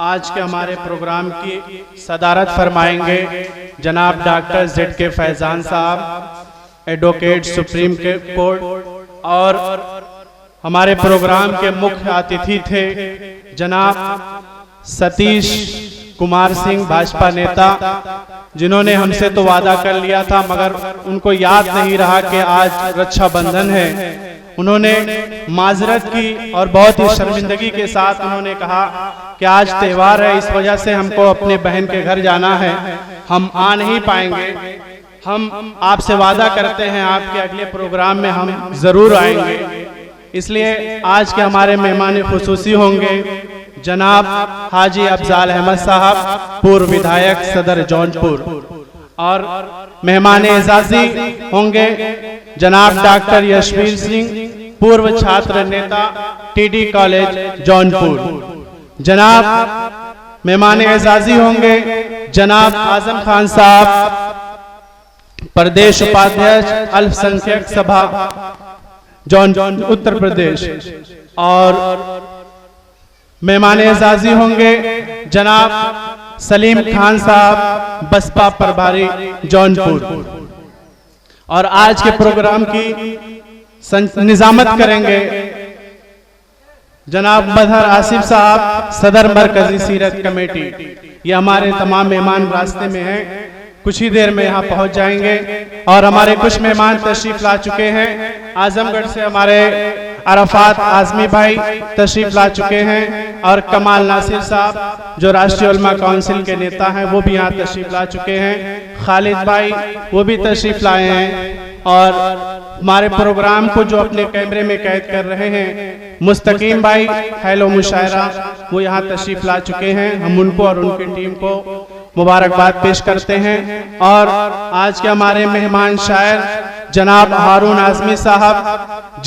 आज के हमारे प्रोग्राम की सदारत फरमाएंगे जनाब डॉक्टर Z.K. फैजान साहब, एडवोकेट सुप्रीम कोर्ट। और हमारे प्रोग्राम के मुख्य अतिथि थे जनाब सतीश कुमार सिंह, भाजपा नेता, जिन्होंने हमसे तो वादा कर लिया था मगर उनको याद नहीं रहा कि आज रक्षाबंधन है। उन्होंने माजरत की और बहुत ही शर्मिंदगी के साथ उन्होंने कहा कि आज त्यौहार है, इस वजह से हमको अपने बहन के घर जाना है, हम आ नहीं पाएंगे। हम आपसे वादा करते हैं आपके अगले प्रोग्राम में हम जरूर आएंगे। इसलिए आज के हमारे मेहमान खुसूसी होंगे जनाब हाजी अफजाल अहमद साहब, पूर्व विधायक सदर जौनपुर। और मेहमान एजाजी होंगे जनाब डॉक्टर यशवीर सिंह, पूर्व छात्र नेता, TD कॉलेज जौनपुर। जनाब मेहमान एजाजी होंगे जनाब आजम खान साहब, प्रदेश उपाध्यक्ष अल्पसंख्यक सभा जौनपुर उत्तर प्रदेश। और मेहमान एजाजी होंगे जनाब सलीम खान साहब, बसपा प्रभारी जौनपुर। और आज के प्रोग्राम की निजामत करेंगे जनाब मजहर आसिफ साहब, सदर मरकजी सीरत कमेटी। ये हमारे तमाम मेहमान रास्ते में हैं, कुछ ही देर में यहाँ पहुंच जाएंगे। और हमारे कुछ मेहमान तशरीफ ला चुके हैं। आजमगढ़ से हमारे अरफात आजमी भाई तशरीफ ला चुके हैं, और कमाल नासिर साहब जो राष्ट्रीय उलमा काउंसिल के नेता हैं वो भी यहाँ तशरीफ ला चुके हैं। खालिद भाई वो भी तशरीफ लाए हैं। और हमारे प्रोग्राम को जो अपने कैमरे में कैद कर रहे हैं मुस्तकीम भाई, हेलो मुशायरा, वो यहाँ तशरीफ ला चुके हैं। हम उनको और उनकी टीम को मुबारकबाद पेश करते हैं। और आज के हमारे मेहमान शायर जनाब हारून आजमी साहब,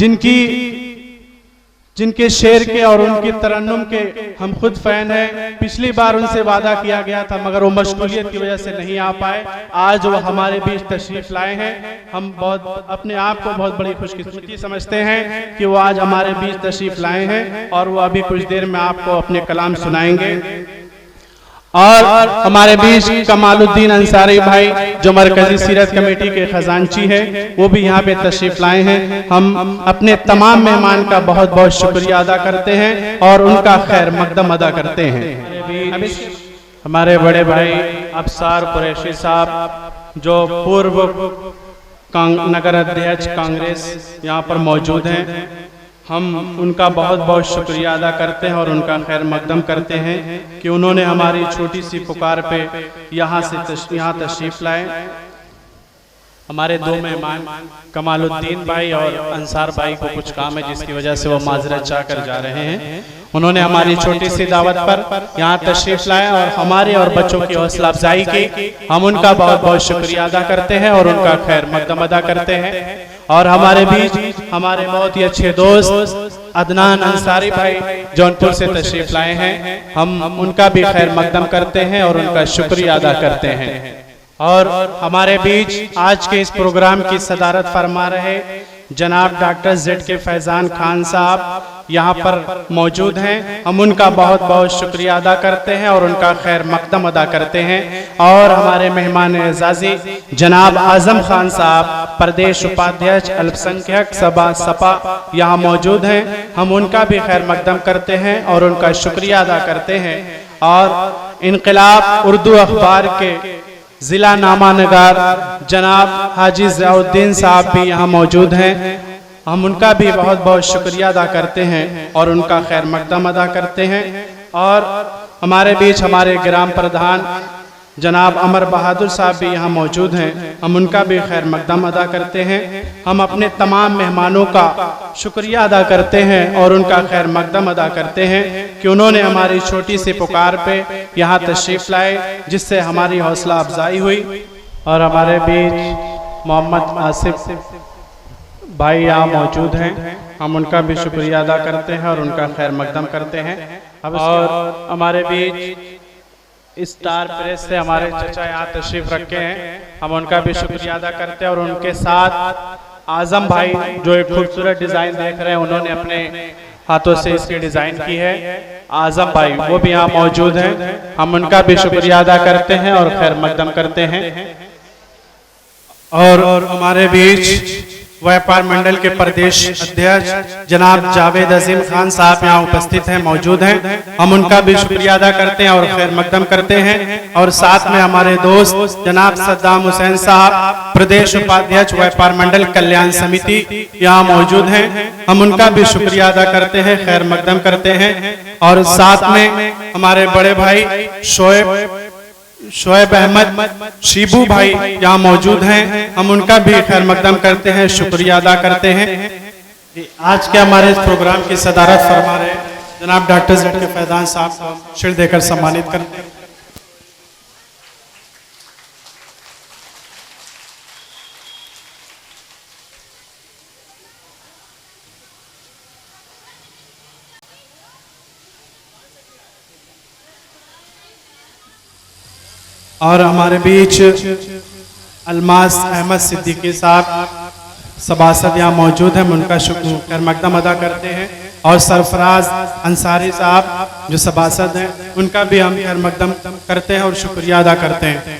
जिनके शेर के और उनकी तरन्नुम के हम खुद फैन हैं। पिछली बार उनसे वादा किया गया था मगर वो मशगूलियत की वजह से नहीं आ पाए। आज वो हमारे बीच तशरीफ लाए हैं। हम बहुत अपने आप को बहुत बड़ी खुशकिस्मती समझते हैं कि वो आज हमारे बीच तशरीफ लाए हैं, और वो अभी कुछ देर में आपको अपने कलाम सुनाएंगे। और हमारे बीच कमालुद्दीन अंसारी भाई जो मरकजी सीरत कमेटी के खजांची है, वो भी यहाँ पे तशरीफ लाए हैं। हम अपने तमाम मेहमान का बहुत बहुत शुक्रिया अदा करते हैं और उनका खैर मकदम अदा करते हैं। हमारे बड़े भाई अफसार कुरैशी साहब जो पूर्व नगर अध्यक्ष कांग्रेस यहाँ पर मौजूद हैं, हम उनका बहुत बहुत शुक्रिया अदा करते हैं और उनका खैर मकदम करते हैं कि उन्होंने हमारी छोटी सी पुकार पे यहाँ तशरीफ लाए। हमारे दो मेहमान कमालुद्दीन भाई और अंसार भाई को कुछ काम है जिसकी वजह से वो माजरत चाह कर जा रहे हैं। उन्होंने हमारी छोटी सी दावत पर यहाँ तशरीफ लाया और हमारे और बच्चों की हौसला अफजाई की। हम उनका बहुत बहुत शुक्रिया अदा करते हैं और उनका खैर मकदम अदा करते हैं। और हमारे बीच हमारे बहुत ही अच्छे दोस्त अदनान अंसारी भाई जौनपुर से तशरीफ लाए हैं। हम उनका भी खैर मकदम करते हैं और उनका शुक्रिया अदा करते हैं। और हमारे बीच आज के इस प्रोग्राम की सदारत फरमा रहे जनाब डॉक्टर Z.K. फैजान खान साहब यहाँ पर मौजूद हैं। हम उनका बहुत बहुत शुक्रिया अदा करते हैं और उनका खैर मकदम अदा करते हैं। और हमारे मेहमान एजाजी जनाब आजम खान साहब, प्रदेश उपाध्यक्ष अल्पसंख्यक सभा सपा यहाँ मौजूद हैं। हम उनका भी खैर मकदम करते हैं और उनका शुक्रिया अदा करते हैं। और इनकलाब उर्दू अखबार के जिला नामानगार जनाब हाजी ज़ियाउद्दीन साहब भी यहाँ मौजूद हैं। हम उनका भी बहुत बहुत शुक्रिया अदा करते हैं और उनका खैर मकदम अदा करते हैं। और हमारे बीच हमारे ग्राम प्रधान जनाब अमर बहादुर साहब भी यहाँ मौजूद हैं। हम उनका भी खैर मकदम अदा करते हैं। हम अपने तमाम मेहमानों का शुक्रिया अदा करते हैं और उनका खैर मकदम अदा करते हैं कि उन्होंने हमारी छोटी सी पुकार पे यहाँ तशरीफ लाए, जिससे हमारी हौसला अफजाई हुई। और हमारे बीच मोहम्मद आसिफ भाई यहाँ मौजूद हैं। हम उनका भी शुक्रिया अदा करते हैं और उनका खैर मकदम करते हैं। और हमारे बीच स्टार प्रेस से हमारे चचा यहाँ तशरीफ रखे हैं। हम उनका भी शुक्रिया अदा करते हैं। और उनके साथ आजम भाई जो एक खूबसूरत डिजाइन देख रहे हैं, उन्होंने अपने हाथों से इसकी डिजाइन की है। आजम भाई वो भी यहाँ मौजूद हैं, हम उनका भी शुक्रिया अदा करते हैं और खैर मकदम करते हैं। और हमारे बीच व्यापार मंडल के प्रदेश अध्यक्ष जनाब जावेद अजीम खान साहब यहाँ उपस्थित हैं, मौजूद हैं, हम उनका भी शुक्रिया अदा करते हैं और खैर मकदम करते हैं। और साथ में हमारे दोस्त जनाब सद्दाम हुसैन साहब प्रदेश उपाध्यक्ष व्यापार मंडल कल्याण समिति यहाँ मौजूद हैं, हम उनका भी शुक्रिया अदा करते हैं, खैर मकदम करते हैं। और साथ में हमारे बड़े भाई शोएब अहमद शिबू भाई यहाँ मौजूद हैं, हम उनका भी खैर मकदम करते हैं, शुक्रिया अदा करते हैं। आज के हमारे इस प्रोग्राम की सदारत फरमा रहे जनाब डॉक्टर जेड के फैजान साहब को शील्ड देकर सम्मानित करते हैं। और हमारे बीच अलमास अहमद सिद्दीकी साहब सभासद यहाँ मौजूद हैं, उनका शुक्र मकदम अदा करते हैं। और सरफराज अंसारी साहब जो सभासद हैं उनका भी हम खैर मकदम करते हैं और शुक्रिया अदा करते हैं।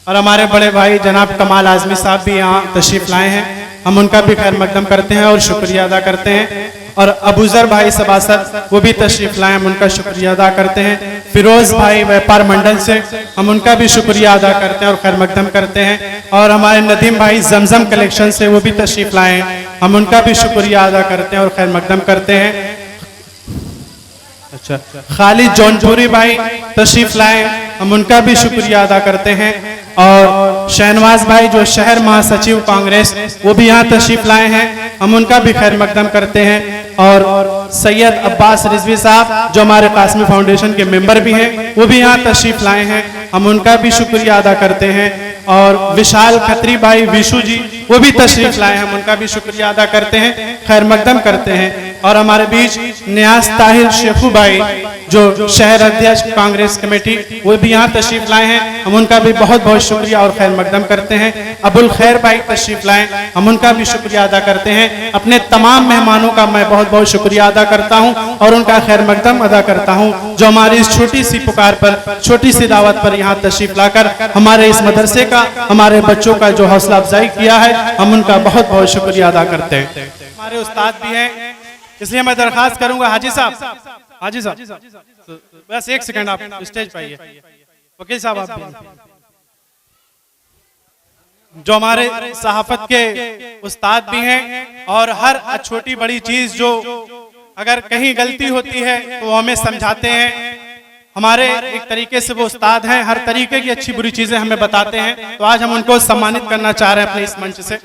और हमारे बड़े भाई जनाब कमाल आजमी साहब भी यहाँ तशरीफ लाए हैं, हम उनका भी खैर मकदम करते हैं और शुक्रिया अदा करते हैं। और अबूजर भाई सभासद वो भी तशरीफ लाए, हम उनका शुक्रिया अदा करते हैं। फिरोज भाई व्यापार मंडल से हम उनका भी शुक्रिया अदा करते हैं और खैर मकदम करते हैं। और हमारे नदीम भाई जमजम कलेक्शन से वो भी तशरीफ लाए हैं, हम उनका भी शुक्रिया अदा करते हैं और खैर मकदम करते हैं। अच्छा, खालिद जौनपुरी भाई तशरीफ लाए, हम उनका भी शुक्रिया अदा करते हैं। और शहनवाज भाई जो शहर महासचिव कांग्रेस वो भी यहाँ तशरीफ लाए हैं, हम उनका भी खैर मकदम करते हैं। और सैयद अब्बास रिजवी साहब जो हमारे कासमी फाउंडेशन के मेंबर भी हैं वो भी यहाँ तशरीफ लाए हैं, हम उनका भी शुक्रिया अदा करते हैं। और विशाल खत्री भाई विशु जी वो भी तशरीफ लाए, हम उनका भी शुक्रिया अदा करते हैं, खैर मकदम करते हैं। और हमारे बीच नियाज ताहिर शेखू भाई जो शहर अध्यक्ष कांग्रेस कमेटी वो भी यहाँ तशरीफ लाए हैं, हम उनका भी बहुत बहुत शुक्रिया और खैर मकदम करते हैं। अबुल खैर भाई तशरीफ लाए, हम उनका भी शुक्रिया अदा करते हैं। अपने तमाम मेहमानों का मैं बहुत बहुत शुक्रिया अदा करता हूँ और उनका खैर मकदम अदा करता हूँ जो हमारी इस छोटी सी पुकार पर, छोटी सी दावत पर यहाँ तशरीफ लाकर हमारे इस मदरसे का, हमारे बच्चों का जो हौसला अफजाई किया है, हम उनका बहुत बहुत शुक्रिया अदा करते हैं। हमारे उस्ताद भी हैं, इसलिए मैं दरखास्त करूंगा हाजी साहब, हाजी साहब बस एक सेकंड आप स्टेज पे आइए। वकील साहब आप भी, जो हमारे सहाफत के उस्ताद भी हैं और हर छोटी बड़ी चीज जो अगर कहीं गलती होती है तो वो हमें समझाते हैं, हमारे एक तरीके से वो उस्ताद हैं, हर तरीके की अच्छी बुरी चीजें हमें बताते हैं। तो आज हम उनको सम्मानित करना चाह रहे हैं अपने इस मंच से।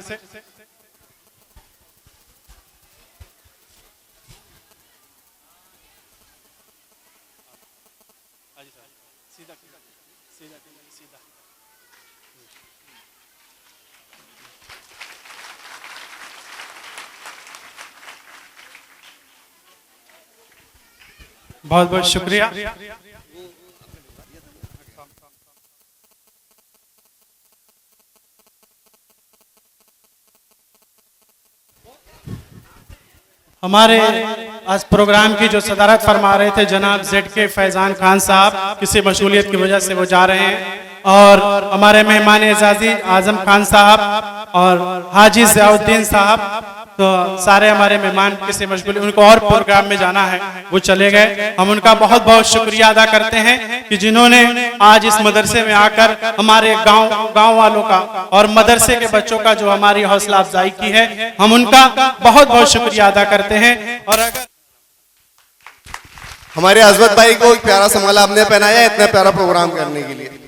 बहुत बहुत शुक्रिया। हमारे आज प्रोग्राम की जो सदारत फरमा रहे थे जनाब ZK फैजान खान साहब, किसी मशगूलियत की वजह से वो जा रहे हैं, और हमारे मेहमान एजाजी आजम खान साहब और हाजी ज़ियाउद्दीन साहब, तो सारे हमारे मेहमान किसी मशगूल, उनको और प्रोग्राम में जाना है, वो चले गए। हम उनका बहुत बहुत शुक्रिया अदा करते हैं कि जिन्होंने आज इस मदरसे में आकर हमारे गांव वालों का और मदरसे के बच्चों का जो हमारी हौसला अफजाई की है, हम उनका बहुत बहुत शुक्रिया अदा करते हैं। और अगर हमारे अजमत भाई को एक प्यारा सा माला आपने पहनाया इतना प्यारा प्रोग्राम करने के लिए।